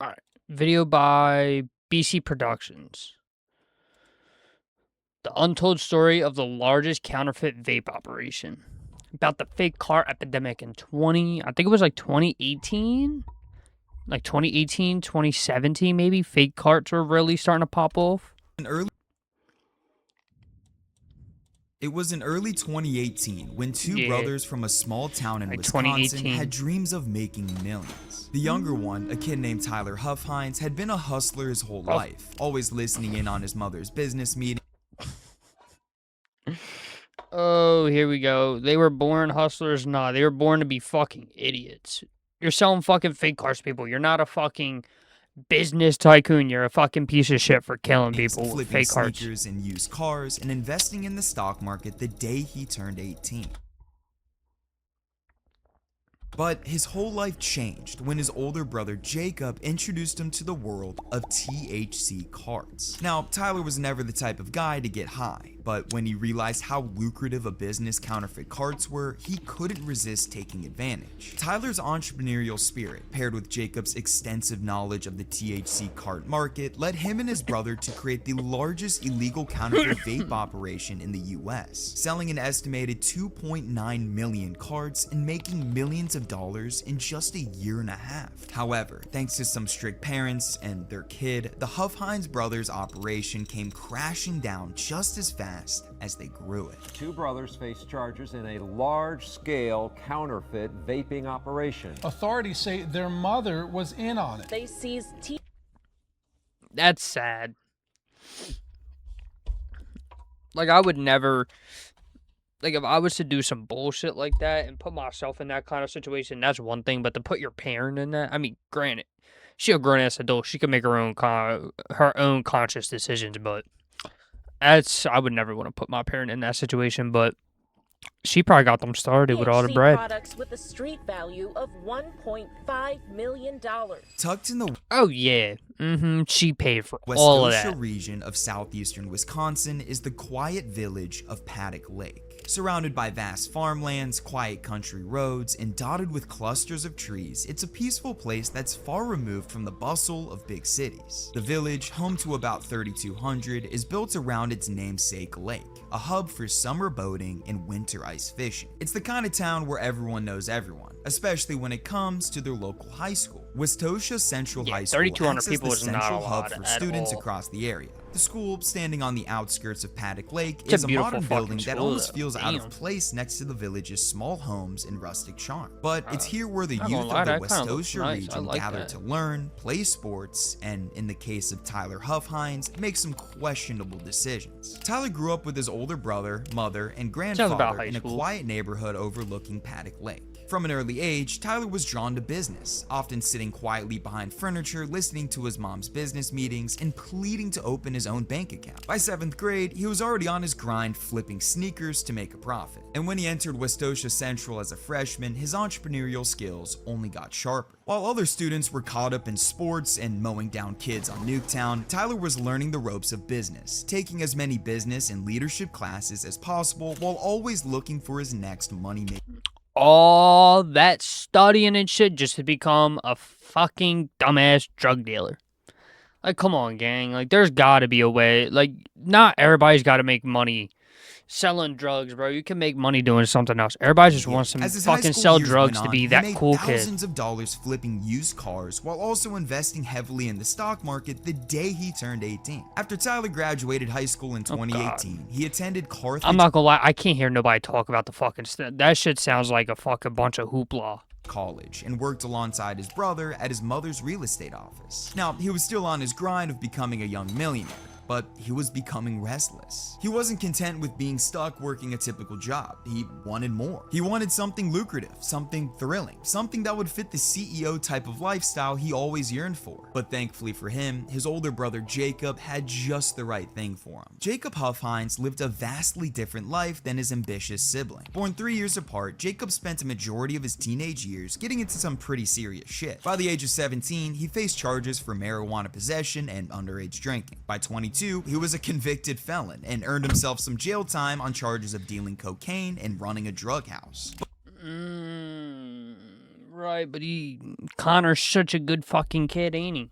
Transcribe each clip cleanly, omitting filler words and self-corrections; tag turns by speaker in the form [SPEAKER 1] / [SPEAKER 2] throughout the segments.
[SPEAKER 1] Alright. Video by BC Productions. The untold story of the largest counterfeit vape operation. About the fake car epidemic in I think it was like 2018? Like 2018, 2017 maybe? Fake carts were really starting to pop off.
[SPEAKER 2] It was in early 2018 when two brothers from a small town in
[SPEAKER 1] like
[SPEAKER 2] Wisconsin had dreams of making millions. The younger one, a kid named Tyler Huffhines, had been a hustler his whole life, always listening in on his mother's business meetings.
[SPEAKER 1] Oh, here we go. They were born hustlers? Nah, they were born to be fucking idiots. You're selling fucking fake cars to people. You're not a fucking business tycoon. You're a fucking piece of shit for killing people with fake carts.
[SPEAKER 2] Flipping sneakers and used cars and investing in the stock market the day he turned 18. But his whole life changed when his older brother Jacob introduced him to the world of THC carts. Now, Tyler was never the type of guy to get high, but when he realized how lucrative a business counterfeit carts were, he couldn't resist taking advantage. Tyler's entrepreneurial spirit, paired with Jacob's extensive knowledge of the THC cart market, led him and his brother to create the largest illegal counterfeit vape operation in the US, selling an estimated 2.9 million carts and making millions of dollars in just a year and a half. However, thanks to some strict parents and their kid, the Huffhines brothers' operation came crashing down just as fast as they grew it.
[SPEAKER 3] Two brothers face charges in a large-scale counterfeit vaping operation.
[SPEAKER 4] Authorities say their mother was in on it.
[SPEAKER 5] They seized
[SPEAKER 1] That's sad. Like, I would never... Like, if I was to do some bullshit like that and put myself in that kind of situation, that's one thing. But to put your parent in that, I mean, granted, she's a grown-ass adult. She can make her own conscious decisions, but I would never want to put my parent in that situation. But she probably got them started with all the bread.
[SPEAKER 5] Products with a street value of $1.5 million.
[SPEAKER 2] Tucked in the
[SPEAKER 1] Oh, yeah. She paid for all of that.
[SPEAKER 2] West region of southeastern Wisconsin is the quiet village of Paddock Lake. Surrounded by vast farmlands, quiet country roads, and dotted with clusters of trees, it's a peaceful place that's far removed from the bustle of big cities. The village, home to about 3,200, is built around its namesake lake, a hub for summer boating and winter ice fishing. It's the kind of town where everyone knows everyone, especially when it comes to their local high school. Westosha Central High School
[SPEAKER 1] 3,200
[SPEAKER 2] acts as
[SPEAKER 1] people
[SPEAKER 2] the
[SPEAKER 1] is not a
[SPEAKER 2] central
[SPEAKER 1] lot
[SPEAKER 2] hub for
[SPEAKER 1] at
[SPEAKER 2] students
[SPEAKER 1] all.
[SPEAKER 2] across the area. The school, standing on the outskirts of Paddock Lake,
[SPEAKER 1] It's
[SPEAKER 2] is
[SPEAKER 1] a
[SPEAKER 2] a
[SPEAKER 1] beautiful
[SPEAKER 2] modern
[SPEAKER 1] fucking
[SPEAKER 2] building that
[SPEAKER 1] school,
[SPEAKER 2] almost
[SPEAKER 1] though.
[SPEAKER 2] feels out of
[SPEAKER 1] Damn.
[SPEAKER 2] place next to the village's small homes and rustic charm. But it's here where the
[SPEAKER 1] not
[SPEAKER 2] youth
[SPEAKER 1] gonna lie,
[SPEAKER 2] of the
[SPEAKER 1] that kinda looks
[SPEAKER 2] Westosha
[SPEAKER 1] nice. I
[SPEAKER 2] region
[SPEAKER 1] like
[SPEAKER 2] gather
[SPEAKER 1] that.
[SPEAKER 2] to learn, play sports, and in the case of Tyler Huffhines, make some questionable decisions. Tyler grew up with his older brother, mother, and
[SPEAKER 1] about
[SPEAKER 2] grandfather
[SPEAKER 1] high
[SPEAKER 2] in a
[SPEAKER 1] school.
[SPEAKER 2] quiet neighborhood overlooking Paddock Lake. From an early age, Tyler was drawn to business, often sitting quietly behind furniture, listening to his mom's business meetings, and pleading to open his own bank account. By 7th grade, he was already on his grind flipping sneakers to make a profit. And when he entered Westosha Central as a freshman, his entrepreneurial skills only got sharper. While other students were caught up in sports and mowing down kids on Nuketown, Tyler was learning the ropes of business, taking as many business and leadership classes as possible while always looking for his next money-making.
[SPEAKER 1] All that studying and shit just to become a fucking dumbass drug dealer. Like, come on, gang. Like, there's gotta be a way. Like, not everybody's gotta make money selling drugs, bro. You can make money doing something else. Everybody just wants to
[SPEAKER 2] As his high
[SPEAKER 1] fucking
[SPEAKER 2] school
[SPEAKER 1] sell
[SPEAKER 2] years
[SPEAKER 1] drugs
[SPEAKER 2] went
[SPEAKER 1] to
[SPEAKER 2] on,
[SPEAKER 1] be
[SPEAKER 2] he
[SPEAKER 1] that
[SPEAKER 2] made
[SPEAKER 1] cool kid.
[SPEAKER 2] thousands of dollars flipping used cars while also investing heavily in the stock market the day he turned 18. After Tyler graduated high school in 2018, he attended Carthage
[SPEAKER 1] I'm not gonna lie, I can't hear nobody talk about the fucking that shit sounds like a fucking bunch of hoopla.
[SPEAKER 2] College and worked alongside his brother at his mother's real estate office. Now, he was still on his grind of becoming a young millionaire, but he was becoming restless. He wasn't content with being stuck working a typical job. He wanted more. He wanted something lucrative, something thrilling, something that would fit the CEO type of lifestyle he always yearned for. But thankfully for him, his older brother Jacob had just the right thing for him. Jacob Huffhines lived a vastly different life than his ambitious sibling. Born 3 years apart, Jacob spent a majority of his teenage years getting into some pretty serious shit. By the age of 17, he faced charges for marijuana possession and underage drinking. By 22, he was a convicted felon and earned himself some jail time on charges of dealing cocaine and running a drug house.
[SPEAKER 1] Right, but Connor's such a good fucking kid, ain't he?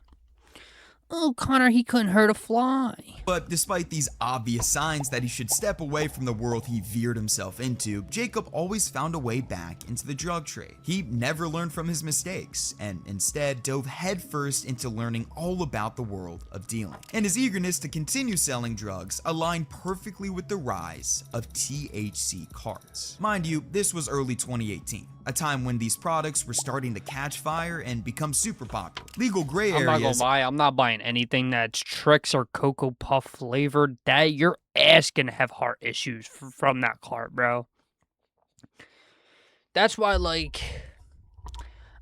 [SPEAKER 1] Oh, Connor, he couldn't hurt a fly.
[SPEAKER 2] But despite these obvious signs that he should step away from the world he veered himself into, Jacob always found a way back into the drug trade. He never learned from his mistakes, and instead dove headfirst into learning all about the world of dealing. And his eagerness to continue selling drugs aligned perfectly with the rise of THC carts. Mind you, this was early 2018, a time when these products were starting to catch fire and become super popular. Legal gray
[SPEAKER 1] I'm not gonna
[SPEAKER 2] areas.
[SPEAKER 1] lie, I'm not buying anything that's Trix or Cocoa Puff flavored. That your ass gonna have heart issues from that cart, bro. That's why, like,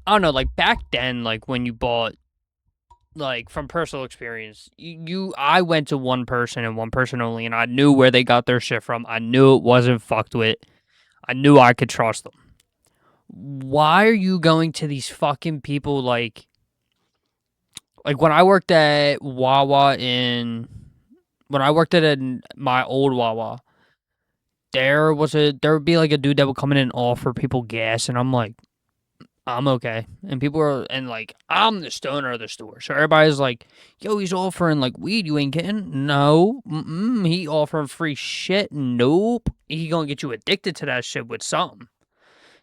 [SPEAKER 1] I don't know, like back then, like when you bought, like from personal experience, I went to one person and one person only, and I knew where they got their shit from. I knew it wasn't fucked with. I knew I could trust them. Why are you going to these fucking people like when I worked at Wawa when I worked at my old Wawa, there would be like a dude that would come in and offer people gas, and I'm like, I'm okay. And people are, and like, I'm the stoner of the store. So everybody's like, yo, he's offering like weed, you ain't getting? No. He offering free shit? Nope. He gonna get you addicted to that shit with something.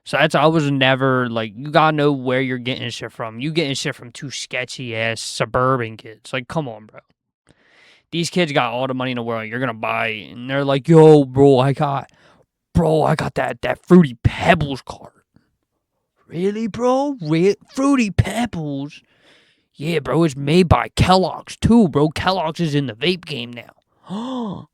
[SPEAKER 1] So I was never, like, you gotta know where you're getting shit from. You getting shit from two sketchy-ass suburban kids. Like, come on, bro. These kids got all the money in the world. You're gonna buy, and they're like, yo, bro, I got that Fruity Pebbles cart. Really, bro? Fruity Pebbles? Yeah, bro, it's made by Kellogg's, too, bro. Kellogg's is in the vape game now.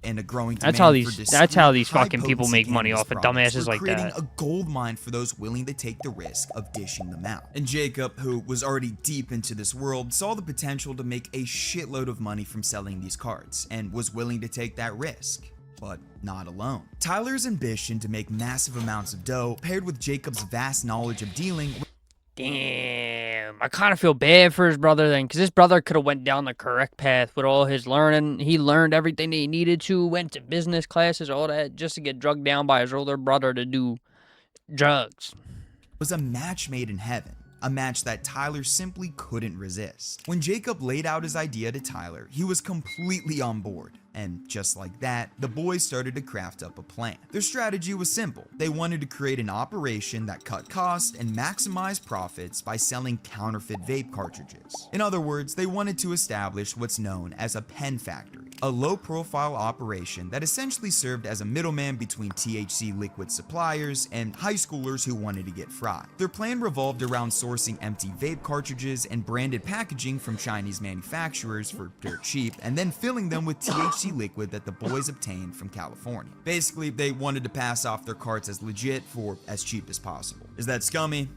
[SPEAKER 2] And a growing
[SPEAKER 1] That's
[SPEAKER 2] demand
[SPEAKER 1] how
[SPEAKER 2] for
[SPEAKER 1] these fucking people make money off of dumbasses like
[SPEAKER 2] creating
[SPEAKER 1] that.
[SPEAKER 2] a gold mine for those willing to take the risk of dishing them out. And Jacob, who was already deep into this world, saw the potential to make a shitload of money from selling these cards and was willing to take that risk. But not alone. Tyler's ambition to make massive amounts of dough, paired with Jacob's vast knowledge of dealing.
[SPEAKER 1] Damn, I kind of feel bad for his brother then, because his brother could have went down the correct path with all his learning. He learned everything that he needed to, went to business classes, all that, just to get drugged down by his older brother to do drugs.
[SPEAKER 2] Was a match made in heaven. A match that Tyler simply couldn't resist. When Jacob laid out his idea to Tyler, he was completely on board. And just like that, the boys started to craft up a plan. Their strategy was simple. They wanted to create an operation that cut costs and maximized profits by selling counterfeit vape cartridges. In other words, they wanted to establish what's known as a pen factory, a low-profile operation that essentially served as a middleman between THC liquid suppliers and high schoolers who wanted to get fried. Their plan revolved around sourcing empty vape cartridges and branded packaging from Chinese manufacturers for dirt cheap, and then filling them with THC liquid that the boys obtained from California. Basically, they wanted to pass off their carts as legit for as cheap as possible. Is that scummy?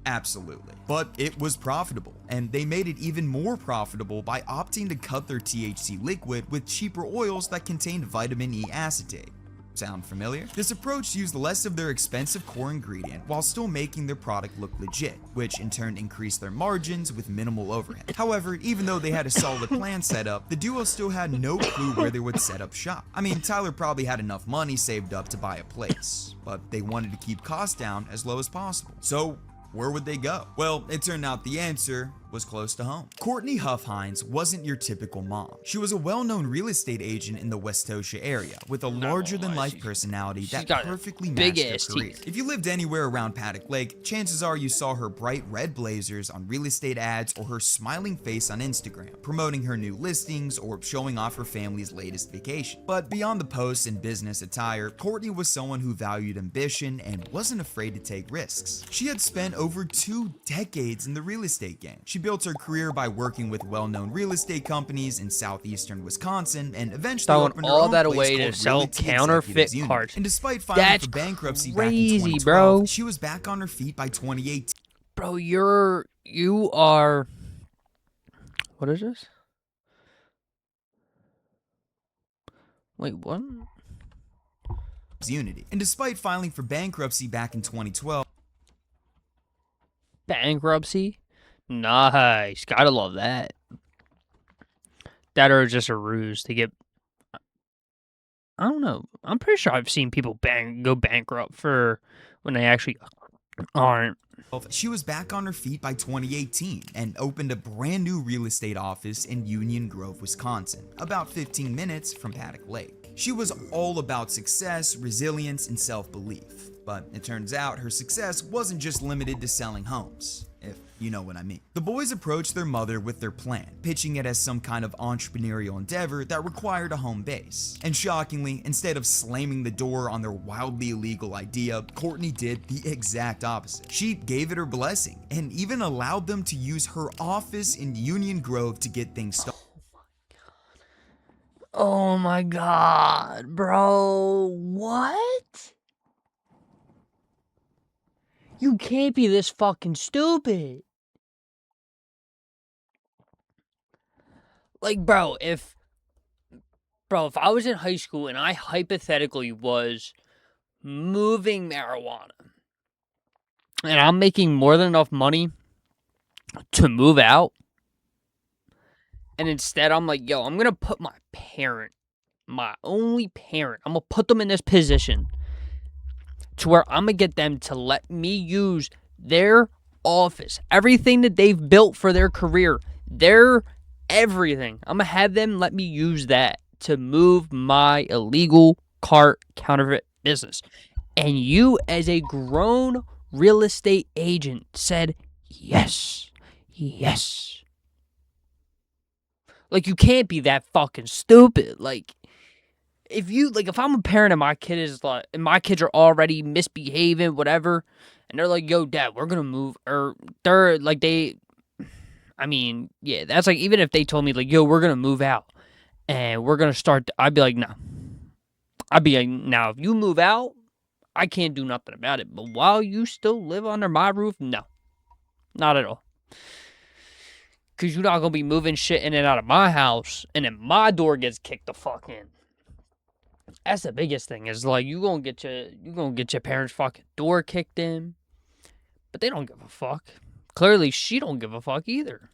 [SPEAKER 2] Absolutely. But it was profitable, and they made it even more profitable by opting to cut their THC liquid with cheaper oils that contained vitamin E acetate. Sound familiar? This approach used less of their expensive core ingredient while still making their product look legit, which in turn increased their margins with minimal overhead. However, even though they had a solid plan set up, the duo still had no clue where they would set up shop. I mean, Tyler probably had enough money saved up to buy a place, but they wanted to keep costs down as low as possible. So where would they go? Well, it turned out the answer was close to home. Courtney Huff-Hines wasn't your typical mom. She was a well-known real estate agent in the Westosha area with a larger-than-life personality that perfectly matched her career. If you lived anywhere around Paddock Lake, chances are you saw her bright red blazers on real estate ads or her smiling face on Instagram, promoting her new listings or showing off her family's latest vacation. But beyond the posts and business attire, Courtney was someone who valued ambition and wasn't afraid to take risks. She had spent over 2 decades in the real estate game. She built her career by working with well-known real estate companies in southeastern Wisconsin and eventually opened her own place called
[SPEAKER 1] sell
[SPEAKER 2] Realty
[SPEAKER 1] counterfeit
[SPEAKER 2] Executives Unit.
[SPEAKER 1] carts.
[SPEAKER 2] And despite filing for bankruptcy back in 2012,
[SPEAKER 1] bro.
[SPEAKER 2] she was back on her feet by 2018.
[SPEAKER 1] Bro, you are, what is this? Wait, what?
[SPEAKER 2] Unity. And despite filing for bankruptcy back in 2012,
[SPEAKER 1] Bankruptcy? Nice. Gotta love that. That or just a ruse to get, I don't know. I'm pretty sure I've seen people go bankrupt for when they actually aren't.
[SPEAKER 2] She was back on her feet by 2018 and opened a brand new real estate office in Union Grove, Wisconsin, about 15 minutes from Paddock Lake. She was all about success, resilience, and self-belief. But it turns out her success wasn't just limited to selling homes, if you know what I mean. The boys approached their mother with their plan, pitching it as some kind of entrepreneurial endeavor that required a home base. And shockingly, instead of slamming the door on their wildly illegal idea, Courtney did the exact opposite. She gave it her blessing and even allowed them to use her office in Union Grove to get things started.
[SPEAKER 1] Oh my god, bro. What? You can't be this fucking stupid. Like, bro, if I was in high school and I hypothetically was moving marijuana and I'm making more than enough money to move out, and instead I'm like, yo, I'm gonna put my only parent, I'm gonna put them in this position to where I'm gonna get them to let me use their office, everything that they've built for their career, their everything. I'm gonna have them let me use that to move my illegal counterfeit business. And you, as a grown real estate agent, said yes. Like, you can't be that fucking stupid. Like, if I'm a parent and my kids are already misbehaving, whatever, and they're like, yo, dad, we're gonna move, or they're like, that's like, even if they told me, like, yo, we're gonna move out and we're gonna start, I'd be like, no. I'd be like, now, if you move out, I can't do nothing about it. But while you still live under my roof, no. Not at all. Because you're not going to be moving shit in and out of my house, and then my door gets kicked the fuck in. That's the biggest thing, is like, you gonna get your parents' fucking door kicked in, but they don't give a fuck. Clearly, she don't give a fuck either.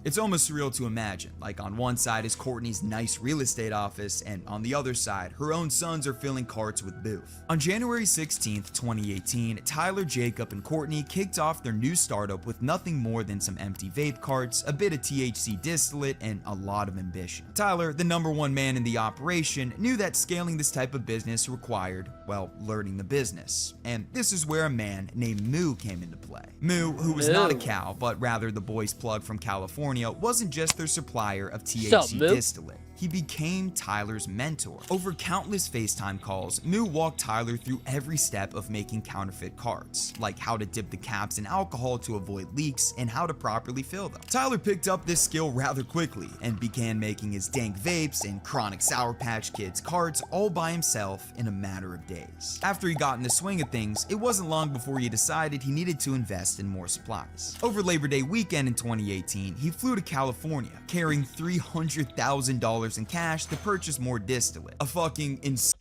[SPEAKER 2] It's almost surreal to imagine, like on one side is Courtney's nice real estate office, and on the other side, her own sons are filling carts with booth. On January 16th, 2018, Tyler, Jacob, and Courtney kicked off their new startup with nothing more than some empty vape carts, a bit of THC distillate, and a lot of ambition. Tyler, the #1 man in the operation, knew that scaling this type of business required, well, learning the business. And this is where a man named Moo came into play. Moo, who was not a cow, but rather the boys' plug from California, wasn't just their supplier of THC distillate. He became Tyler's mentor. Over countless FaceTime calls, Moo walked Tyler through every step of making counterfeit carts, like how to dip the caps in alcohol to avoid leaks and how to properly fill them. Tyler picked up this skill rather quickly and began making his dank vapes and chronic Sour Patch Kids carts all by himself in a matter of days. After he got in the swing of things, it wasn't long before he decided he needed to invest in more supplies. Over Labor Day weekend in 2018, he flew to California, carrying $300,000 in cash to purchase more distillate. A fucking insane.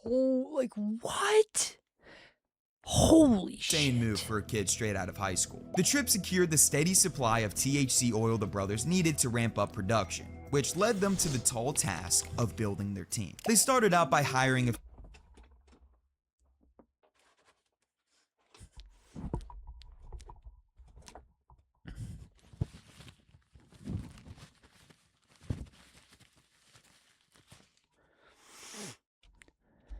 [SPEAKER 1] Oh, like, what? Holy shit.
[SPEAKER 2] Move for a kid straight out of high school. The trip secured the steady supply of THC oil the brothers needed to ramp up production, which led them to the tall task of building their team. They started out by hiring a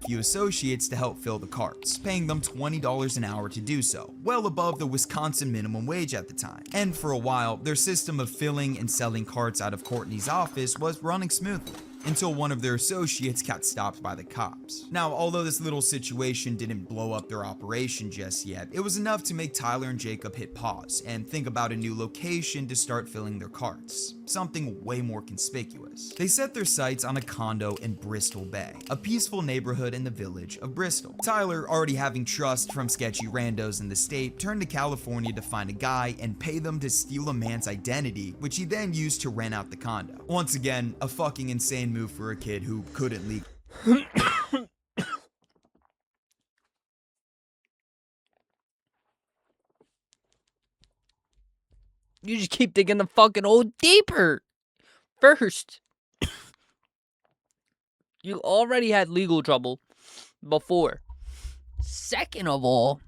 [SPEAKER 2] few associates to help fill the carts, paying them $20 an hour to do so, well above the Wisconsin minimum wage at the time. And for a while, their system of filling and selling carts out of Courtney's office was running smoothly, until one of their associates got stopped by the cops. Now, although this little situation didn't blow up their operation just yet, it was enough to make Tyler and Jacob hit pause and think about a new location to start filling their carts. something way more conspicuous. They set their sights on a condo in Bristol Bay, a peaceful neighborhood in the village of Bristol. Tyler, already having trust from sketchy randos in the state, turned to California to find a guy and pay them to steal a man's identity, which he then used to rent out the condo. Once again, a fucking insane move for a kid who couldn't leave.
[SPEAKER 1] You just keep digging the fucking hole deeper. First, you already had legal trouble before. Second of all,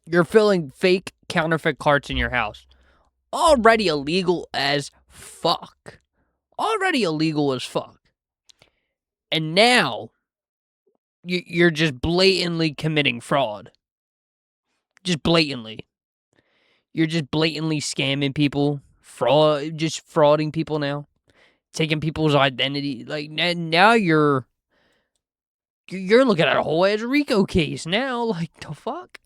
[SPEAKER 1] you're filling fake counterfeit carts in your house. Already illegal as fuck. Already illegal as fuck. And now, you're just blatantly committing fraud. Just blatantly. You're just blatantly scamming people, just frauding people now, taking people's identity. Like now you're looking at a whole ass RICO case now. Like the fuck?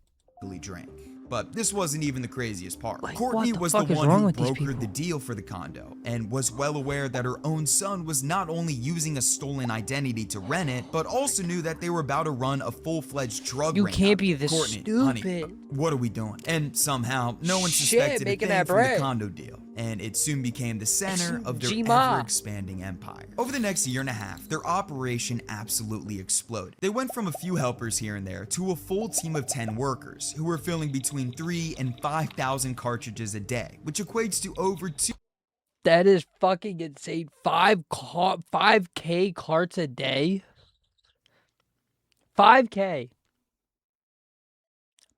[SPEAKER 2] Drink. But this wasn't even the craziest part.
[SPEAKER 1] Like,
[SPEAKER 2] Courtney
[SPEAKER 1] what the
[SPEAKER 2] was the
[SPEAKER 1] fuck is
[SPEAKER 2] one
[SPEAKER 1] wrong
[SPEAKER 2] who
[SPEAKER 1] with these
[SPEAKER 2] brokered the
[SPEAKER 1] people?
[SPEAKER 2] deal for the condo and was well aware that her own son was not only using a stolen identity to rent it, but also knew that they were about to run a full-fledged drug
[SPEAKER 1] You
[SPEAKER 2] ring
[SPEAKER 1] can't
[SPEAKER 2] out.
[SPEAKER 1] be this
[SPEAKER 2] Courtney, honey,
[SPEAKER 1] stupid.
[SPEAKER 2] what are we doing? And somehow, no one
[SPEAKER 1] Shit,
[SPEAKER 2] suspected a
[SPEAKER 1] making
[SPEAKER 2] thing
[SPEAKER 1] that
[SPEAKER 2] from the
[SPEAKER 1] bread.
[SPEAKER 2] condo deal, and it soon became the center of their
[SPEAKER 1] G-Ma.
[SPEAKER 2] ever-expanding empire. Over the next year and a half, their operation absolutely exploded. They went from a few helpers here and there to a full team of 10 workers who were filling between 3,000 and 5,000 cartridges a day, which equates to over 2
[SPEAKER 1] That is fucking insane. 5K carts a day? 5K.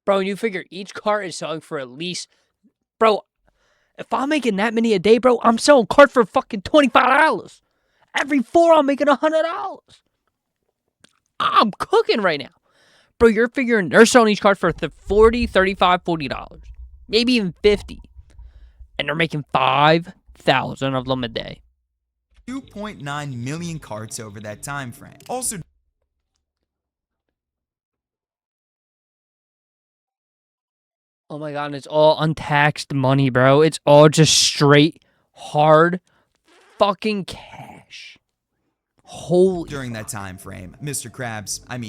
[SPEAKER 1] Bro, and you figure each cart is selling for at least... Bro, if I'm making that many a day, bro, I'm selling cart for fucking $25. Every 4, I'm making $100. I'm cooking right now. Bro, you're figuring they're selling each cart for $40, $35, $40. Maybe even $50. And they're making 5,000 of them a day.
[SPEAKER 2] 2.9 million carts over that time frame. Also,
[SPEAKER 1] Oh my god, and it's all untaxed money, bro. It's all just straight, hard, fucking cash. Holy
[SPEAKER 2] during that time frame, Mr.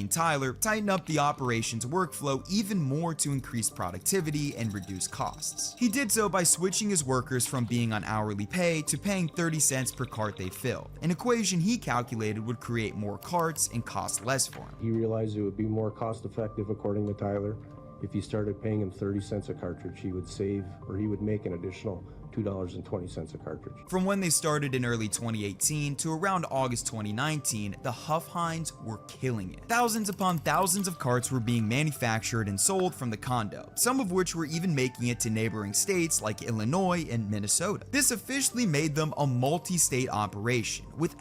[SPEAKER 2] Tyler, tightened up the operations workflow even more to increase productivity and reduce costs. He did so by switching his workers from being on hourly pay to paying 30 cents per cart they filled, an equation he calculated would create more carts and cost less for him.
[SPEAKER 6] He realized it would be more cost effective, according to Tyler. If he started paying him 30 cents a cartridge, he would make an additional $2.20 a cartridge.
[SPEAKER 2] From when they started in early 2018 to around August 2019, the Huff Hinds were killing it. Thousands upon thousands of carts were being manufactured and sold from the condo, some of which were even making it to neighboring states like Illinois and Minnesota. This officially made them a multi-state operation, with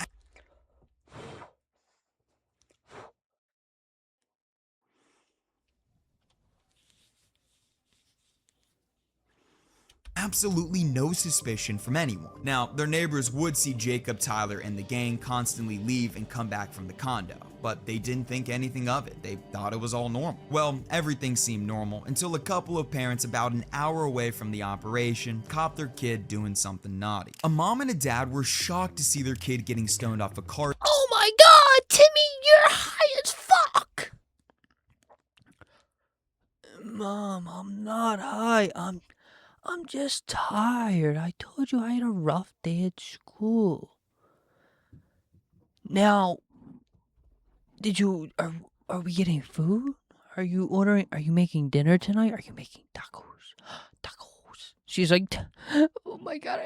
[SPEAKER 2] absolutely no suspicion from anyone. Now, their neighbors would see Jacob, Tyler, and the gang constantly leave and come back from the condo, but they didn't think anything of it. They thought it was all normal. Well, everything seemed normal until a couple of parents about an hour away from the operation caught their kid doing something naughty. A mom and a dad were shocked to see their kid getting stoned off a cart.
[SPEAKER 1] Oh my god, Timmy, you're high as fuck! Mom, I'm not high. I'm just tired. I told you I had a rough day at school. Now, are we getting food? Are you making dinner tonight? Are you making tacos? Tacos. She's like, oh my god,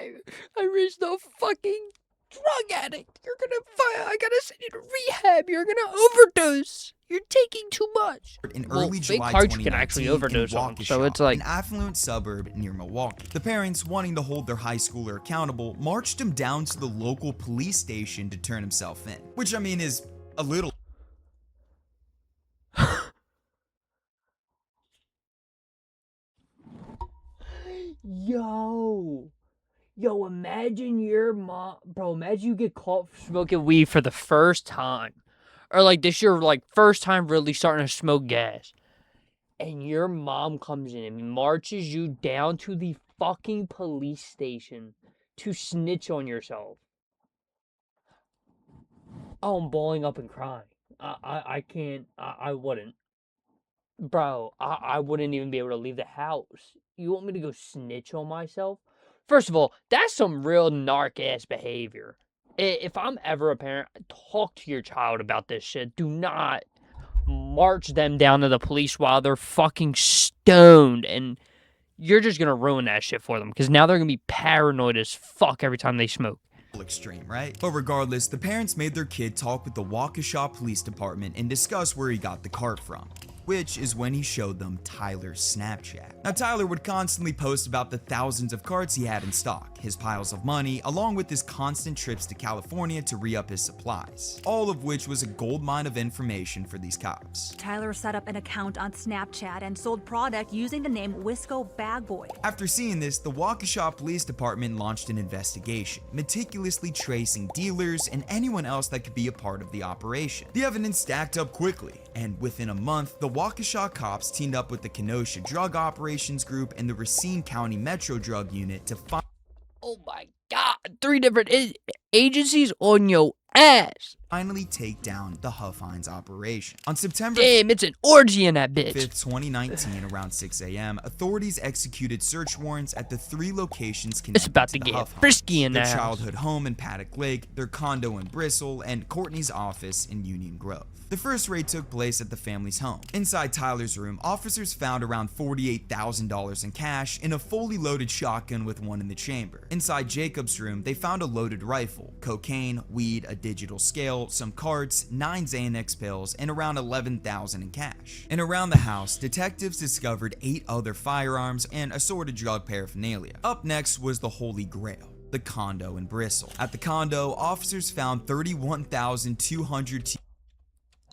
[SPEAKER 1] I reached a fucking drug addict. I gotta send you to rehab. You're gonna overdose. You're taking too much.
[SPEAKER 2] In early
[SPEAKER 1] fake
[SPEAKER 2] July
[SPEAKER 1] cards
[SPEAKER 2] 2019
[SPEAKER 1] can actually overdose
[SPEAKER 2] in
[SPEAKER 1] on,
[SPEAKER 2] Waukesha,
[SPEAKER 1] so it's like...
[SPEAKER 2] an affluent suburb near Milwaukee. The parents, wanting to hold their high schooler accountable, marched him down to the local police station to turn himself in, which I mean is a little...
[SPEAKER 1] Yo, imagine your mom, bro, imagine you get caught smoking weed for the first time. Or like this your like first time really starting to smoke gas. And your mom comes in and marches you down to the fucking police station to snitch on yourself. Oh, I'm balling up and crying. I can't. I wouldn't. Bro, I wouldn't even be able to leave the house. You want me to go snitch on myself? First of all, that's some real narc-ass behavior. If I'm ever a parent, talk to your child about this shit. Do not march them down to the police while they're fucking stoned, and you're just gonna ruin that shit for them, because now they're gonna be paranoid as fuck every time they smoke.
[SPEAKER 2] Extreme, right? But regardless, the parents made their kid talk with the Waukesha Police Department and discuss where he got the cart from, which is when he showed them Tyler's Snapchat. Now, Tyler would constantly post about the thousands of carts he had in stock, his piles of money, along with his constant trips to California to re-up his supplies, all of which was a goldmine of information for these cops.
[SPEAKER 7] Tyler set up an account on Snapchat and sold product using the name Wisco Bag Boy.
[SPEAKER 2] After seeing this, the Waukesha Police Department launched an investigation, meticulously tracing dealers and anyone else that could be a part of the operation. The evidence stacked up quickly, and within a month, the Waukesha cops teamed up with the Kenosha Drug Operations Group and the Racine County Metro Drug Unit to find.
[SPEAKER 1] Oh my god, 3 different agencies on your ass.
[SPEAKER 2] Finally take down the Huff Hines operation. On September
[SPEAKER 1] Damn, it's an orgy in that bitch.
[SPEAKER 2] 5th, 2019, around 6 a.m., authorities executed search warrants at the 3 locations connected
[SPEAKER 1] It's about to
[SPEAKER 2] the
[SPEAKER 1] get
[SPEAKER 2] Huff
[SPEAKER 1] frisky
[SPEAKER 2] Hines,
[SPEAKER 1] in
[SPEAKER 2] their
[SPEAKER 1] that
[SPEAKER 2] childhood home in Paddock Lake, their condo in Bristol, and Courtney's office in Union Grove. The first raid took place at the family's home. Inside Tyler's room, officers found around $48,000 in cash and a fully loaded shotgun with one in the chamber. Inside Jacob's room, they found a loaded rifle, cocaine, weed, a digital scale, some carts, 9 Xanax pills, and around $11,000 in cash. And around the house, detectives discovered 8 other firearms and assorted drug paraphernalia. Up next was the Holy Grail, the condo in Bristol. At the condo, officers found 31,200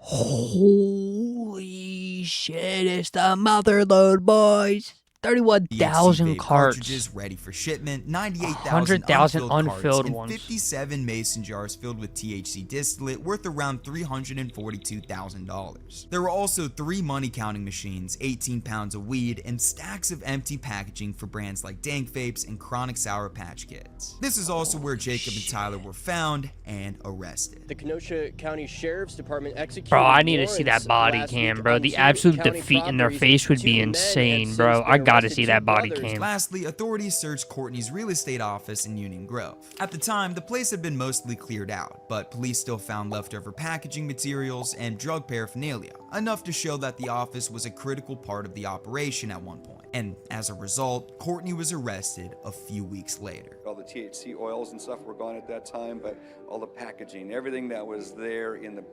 [SPEAKER 1] Holy shit, it's the mother load, boys. 31,000
[SPEAKER 2] cartridges
[SPEAKER 1] carts.
[SPEAKER 2] ready for shipment, 98,000
[SPEAKER 1] 100,000
[SPEAKER 2] unfilled
[SPEAKER 1] unfilled
[SPEAKER 2] carts,
[SPEAKER 1] ones.
[SPEAKER 2] and 57 mason jars filled with THC distillate worth around $342,000. There were also 3 money counting machines, 18 pounds of weed, and stacks of empty packaging for brands like Dank Vapes and Chronic Sour Patch Kids. This is also where Jacob and Tyler were found and arrested.
[SPEAKER 8] The Kenosha County Sheriff's Department executed
[SPEAKER 1] Bro, I need to see
[SPEAKER 8] warrants
[SPEAKER 1] that body
[SPEAKER 8] last
[SPEAKER 1] cam,
[SPEAKER 8] week
[SPEAKER 1] bro.
[SPEAKER 8] on
[SPEAKER 1] The
[SPEAKER 8] 2
[SPEAKER 1] absolute
[SPEAKER 8] county
[SPEAKER 1] defeat in their
[SPEAKER 8] properties.
[SPEAKER 1] face would
[SPEAKER 8] 2
[SPEAKER 1] be
[SPEAKER 8] men have
[SPEAKER 1] insane,
[SPEAKER 8] since
[SPEAKER 1] bro.
[SPEAKER 8] been
[SPEAKER 1] I gotta
[SPEAKER 8] arrested.
[SPEAKER 1] see
[SPEAKER 8] 2
[SPEAKER 1] that body
[SPEAKER 8] brothers.
[SPEAKER 1] cam.
[SPEAKER 2] Lastly, authorities searched Courtney's real estate office in Union Grove. At the time, the place had been mostly cleared out, but police still found leftover packaging materials and drug paraphernalia, enough to show that the office was a critical part of the operation at one point. And as a result, Courtney was arrested a few weeks later.
[SPEAKER 9] All the THC oils and stuff were gone at that time, but all the packaging, everything that was there in the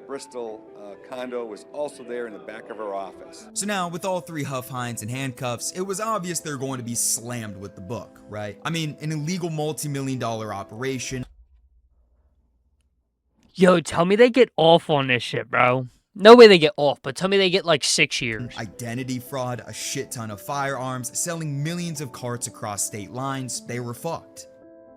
[SPEAKER 9] Bristol condo was also there in the back of her office.
[SPEAKER 2] So now, with all 3 Huff Hines in handcuffs, it was obvious they're going to be slammed with the book, right? I mean, an illegal multi-million-dollar operation.
[SPEAKER 1] Yo, tell me they get off on this shit, bro. No way they get off, but tell me they get like 6 years.
[SPEAKER 2] Identity fraud, a shit ton of firearms, selling millions of carts across state lines. They were fucked.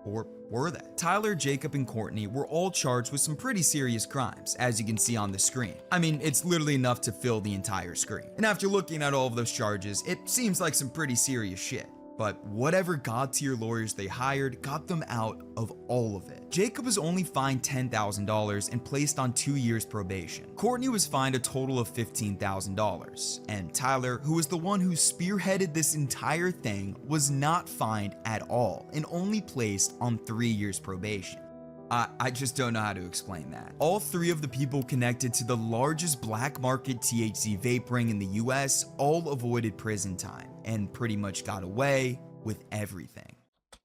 [SPEAKER 2] Or were they? Tyler, Jacob, and Courtney were all charged with some pretty serious crimes, as you can see on the screen. I mean, it's literally enough to fill the entire screen. And after looking at all of those charges, it seems like some pretty serious shit. But whatever god-tier lawyers they hired got them out of all of it. Jacob was only fined $10,000 and placed on 2 years probation. Courtney was fined a total of $15,000. And Tyler, who was the one who spearheaded this entire thing, was not fined at all and only placed on 3 years probation. I just don't know how to explain that. All 3 of the people connected to the largest black market THC vape ring in the US all avoided prison time and pretty much got away with everything.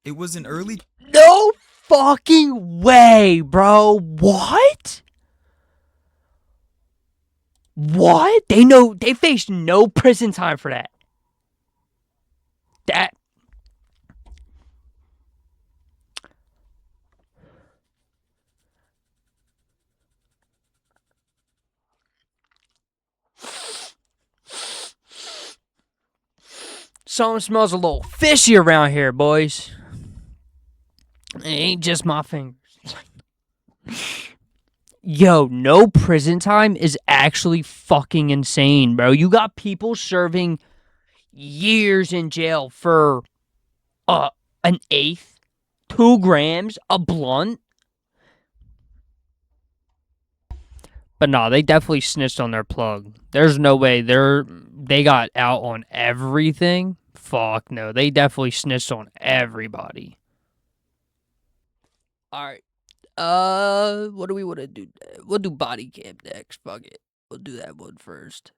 [SPEAKER 2] It was an early...
[SPEAKER 1] No fucking way, bro. What? What? They faced no prison time for that. That... Something smells a little fishy around here, boys. It ain't just my fingers. Yo, no prison time is actually fucking insane, bro. You got people serving years in jail for An eighth, 2 grams, a blunt. But nah, they definitely snitched on their plug. There's no way they got out on everything. Fuck no, they definitely snitched on everybody. All right. What do we want to do? We'll do body cam next. Fuck it. We'll do that one first.